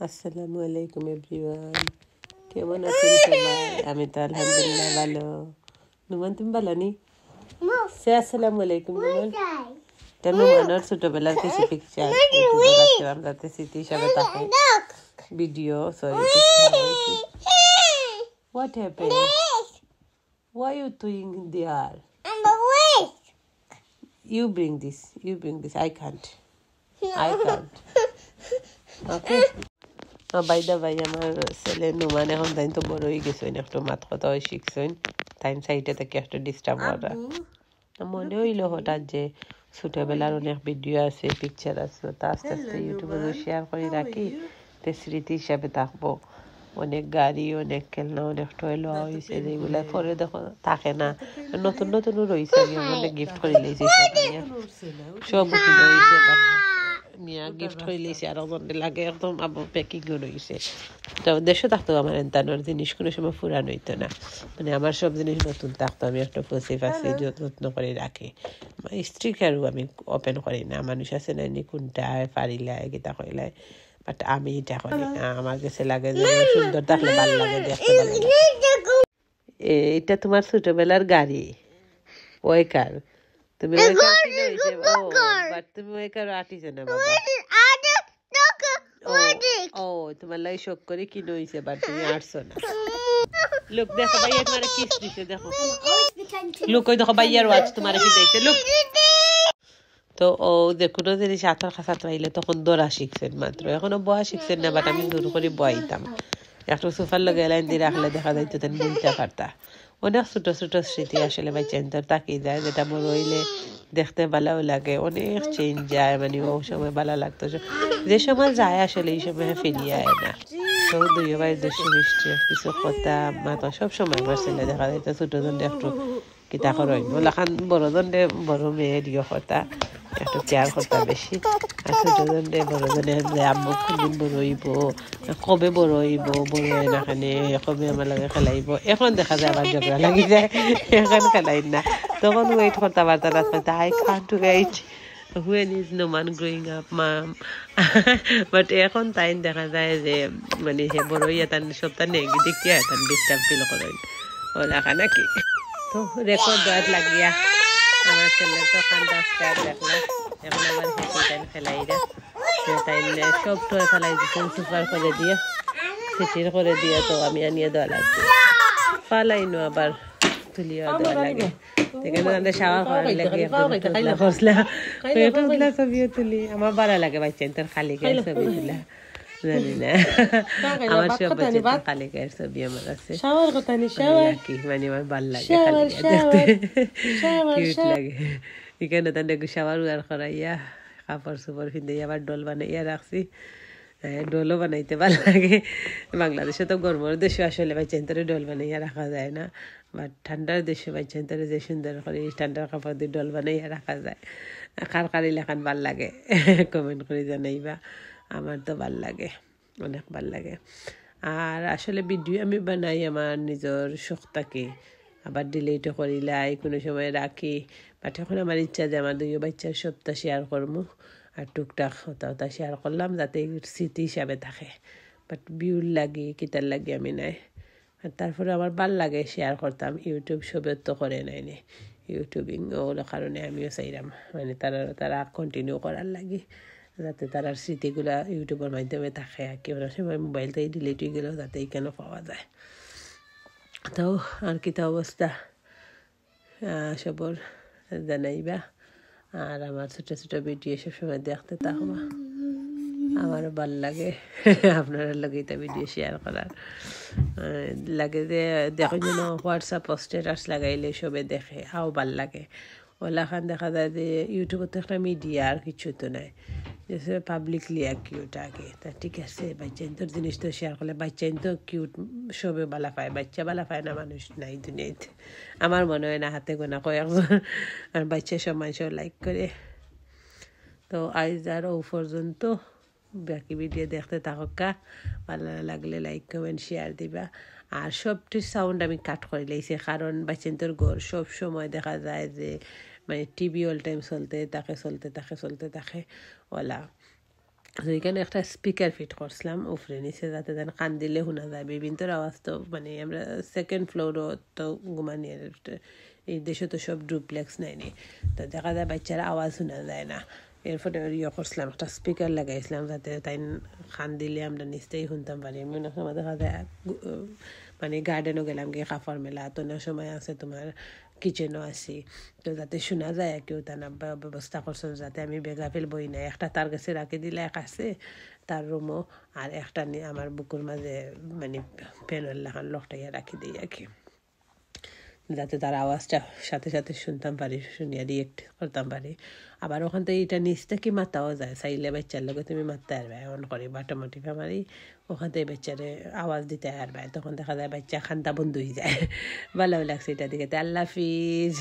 আসসালামু আলাইকুম এভরিওয়ান, কেমন আছেন সবাই? আমি তো আলহামদুলিল্লাহ ভালো। নুমান তুমি ভালো নি? সে আসসালামু আলাইকুম নুমান। তা নুমানের ছোটবেলার কিছু পিকচার ইউটিউবে রাখলাম যাতে স্মৃতি হিসাবে থাকে। Video sorry What happened? Why you doing there? You bring this. I can't. Okay. By the way আমার ছেলে নুমান এখন তাই তো বড় হয়ে গেছেন, একটু মাত কথা শিখছেন, টাইম সাইডে থেকে একটা ডিস্টার্ব করা মনে হইলো হঠাৎ যে ছোটবেলার অনেক ভিডিও আছে, পিকচার আছে, তা আস্তে আস্তে ইউটিউবে শেয়ার করে রাখি, তে স্মৃতি হিসাবে থাকবো। অনেক গাড়ি, অনেক খেলনা, অনেক টয় লওয়া হয়েছে যেগুলা পরে দেখো থাকে না, নতুন নতুনও রয়েছে। আমি অনেক গিফট করে লেছি সব মিয়া গিফট হয়ে লেছি, আরো মনে লাগে একদম আবার প্যাকিং রয়েছে। তো দেশে থাকতো আমার এনতানোর জিনিস কোনো সময় ফুরান হইতো না, মানে আমার সব জিনিস নতুন থাকতো। আমি একটা ফুসি ফাঁসি যত্ন করে রাখি। স্ত্রী খেয়ারও আমি ওপেন করি না, মানুষ আছে না নি কোনটা পারিলাই গীতা করিলাই, বাট আমি এটা করি না। আমার কাছে লাগে যে সুন্দর থাকলে ভালো লাগে, দেখতে ভালো লাগে। এটা তোমার ছোটবেলার গাড়ি, ওই কার তুমি তুমি ওই কার আটিছে না বাবা। ও তোমার লাই শোক করে কিনে হইছে, বাট তুমি আটছো না। লোক দেখো ভাইয়া তোমার কিস দিছে, দেখো লোক ওই দেখো ভাইয়ার ওয়াচ তোমার কি দিয়েছে লোক। তো ও যে কোনো জিনিস আঠার খাসাত পাইলে তখন দৌড়া শিখছেন মাত্র, এখনো বয়া শিখছেন না, বাট আমি জোর করে বয়াইতাম। একটু সোফার লগে লাইন দিয়ে রাখলে দেখা যাইতো তেন বুঝতে পারতা। অনেক ছোট ছোট স্মৃতি আসলে বাচ্চা এন্তর তাকিয়ে যায়, যেটা বড় হইলে দেখতে ভালোও লাগে, অনেক চেঞ্জ যায়, মানে ও সময় ভালো লাগতো। যে সময় যায় আসলে এই সময় ফিরিয়ে আয় না। তো দুই ভাই দুষ্টু মিষ্টি কিছু কথা মাথা সব সময় আমার ছেলে দেখা যাইতো ছোট জনটা একটু কিতা করেন ওলাখান বড় জনরে বড় মেয়ে দিও কথা একটু কেয়ার করতে বেশি, আর ছোট জনরে বড় জনে যে আম্মু খুব বড় হইব, কবে বড় হইব, বড় হয় না খানে কবে আমার লাগে খেলাইব। এখন দেখা যায় আবার ঝগড়া লাগি যায়, এখন খেলাই না। তখন ওয়েট করতে পারতাম না, I can't wait when is no man growing up mom but এখন তাই দেখা যায় যে মানে হে বড় হইয়া তার সপ্তাহ নেই দেখতে হয় তার ডিস্টার্ব ফিল করেন ওলা নাকি। তো রেকর্ড দেওয়ার লাগিয়া আমার ছেলে তো খান্দা স্টার্ট দেখলাম, এখন আবার হেঁটে টাইম ফেলাইরা তাই সব তো ফেলাই দিচ্ছেন সুপার করে দিয়ে সিটির করে দিয়ে, তো আমি আনিয়ে দেওয়া লাগছে ফালাইনো আবার তুলিয়া দেওয়া লাগে। এখানে শাওয়ার করার লাগে ছবিও তুলি, আমার ভালো লাগে বাচ্চা তোর খালি গায়ে ছবি তুলা, জানি না আমার সব বাচ্চা খালি গায়ের ছবি আমার আছে কি, মানে আমার ভাল লাগে দেখতে, কিউট লাগে। এখানে তার শাওয়ার উয়ার করাইয়া কাপড় চোপড় পিঁধে আবার ডোল বানাইয়া রাখছি, ডোলও বানাইতে ভালো লাগে। বাংলাদেশে তো গরমের দেশে আসলে বাচ্চান্তরে ডোল বানাইয়া রাখা যায় না, বাট ঠান্ডার দেশে বাচ্চান্তরে যে সুন্দর করে ঠান্ডার কাপড় দিয়ে ডোল বানাইয়া রাখা যায়। কার কার এলাকান ভাল লাগে কমেন্ট করে জানাইবা, আমার তো ভাল লাগে, অনেক ভাল লাগে। আর আসলে ভিডিও আমি বানাই আমার নিজের শখ থাকে, আবার ডিলিটও করিলাই কোনো সময় রাখি, বাট এখন আমার ইচ্ছা যে আমার দুই বাচ্চার সবটা শেয়ার করবো, আর টুকটাক হতা শেয়ার করলাম যাতে স্মৃতি হিসাবে থাকে। বাট ভিউর লাগি কিতার লাগি আমি নাই, আর তারপরে আমার ভাল লাগে শেয়ার করতাম। ইউটিউব সবের তো করে নাই নে ইউটিউবিং, ওগুলো কারণে আমিও চাইলাম মানে তারা কন্টিনিউ করার লাগি, যাতে তারার স্মৃতিগুলা ইউটিউবের মাধ্যমে থাকে, আর কি অনেক সময় মোবাইল থেকে ডিলিট হয়ে গেলেও যাতে এখানে পাওয়া যায়। তো আর কিতা অবস্থা সবর জানাইবা, আর আমার ছোটো ছোটো ভিডিও সবসময় দেখতে থাকবা, আমারও ভাল লাগে আপনারা লাগে এটা ভিডিও শেয়ার করার লাগে যে দেখো যেন হোয়াটসঅ্যাপ স্ট্যাটাস লাগাইলে সবে দেখে আও ভাল লাগে। ওলাখান দেখা যায় যে ইউটিউবত একটা মিডিয়া আর কিছু তো নাই, যে পাবলিকলি আর কিউট আগে তা ঠিক আছে। বাচ্চাইন তোর জিনিস তো শেয়ার করলে বাচ্চাইন তো কিউট সবে বালা পায়, বাচ্চা বালা পায় না মানুষ নাই দুনিয়াতে, আমার মনে হয় না হাতে গোনা কয়েকজন, আর বাচ্চা সব মানুষও লাইক করে। তো আজ আর ও পর্যন্ত, বাকি ভিডিও দেখতে থাকা, ভালো লাগলে লাইক কমেন্ট শেয়ার দিবা। আর সবটি সাউন্ড আমি কাট করে লাইছি, কারণ বাচ্চাদের ঘর সব সময় দেখা যায় যে মানে টিভি অল টাইম চলতে থাকে ওলা তো এখানে একটা স্পিকার ফিট করছিলাম উপরে নিচে, যাতে যেন কান দিলে শোনা যায়। বিভিন্নর আওয়াজ তো মানে আমরা সেকেন্ড ফ্লোরও তো ঘুমানি, এই দেশে তো সব ডুপ্লেক্স নেয়নি, তো দেখা যায় বাচ্চারা আওয়াজ শোনা যায় না। এরপরে ইয়ে করছিলাম, একটা স্পিকার লাগাইছিলাম যাতে তাই কান দিলে আমরা নিচতেই শুনতাম পারি। অনেক সময় দেখা যায় মানে গার্ডেনও গেলাম গিয়ে কাপড় মেলা, তো অনেক সময় আছে তোমার কিচেনও আছি, তো যাতে শোনা যায় কেউ তা ব্যবস্থা করছো যাতে আমি বেগাফিল বই নাই। একটা তার কাছে রাখি দিলে এক আছে তার রুমও, আর একটা নিয়ে আমার বুকুর মাঝে মানে পেনের লাগান লকটাইয়া রাখি দিই আর কি, যাতে তার আওয়াজটা সাথে সাথে শুনতাম পারি, শুনিয়া রিয়েক্ট করতাম পারি। আবার ওখান থেকে এটা নিচ থেকে মাতাও যায়, চাইলে বাচ্চার লগে তুমি মারতে পারবে, এমন করি বাটোমাটি মারি ওখান থেকে বাচ্চারে আওয়াজ দিতে পারবে, তখন দেখা যায় বাচ্চা খান্তা বন্ধ হয়ে যায়। ভালো লাগছে এটা দিকে। আল্লাহ হাফিজ।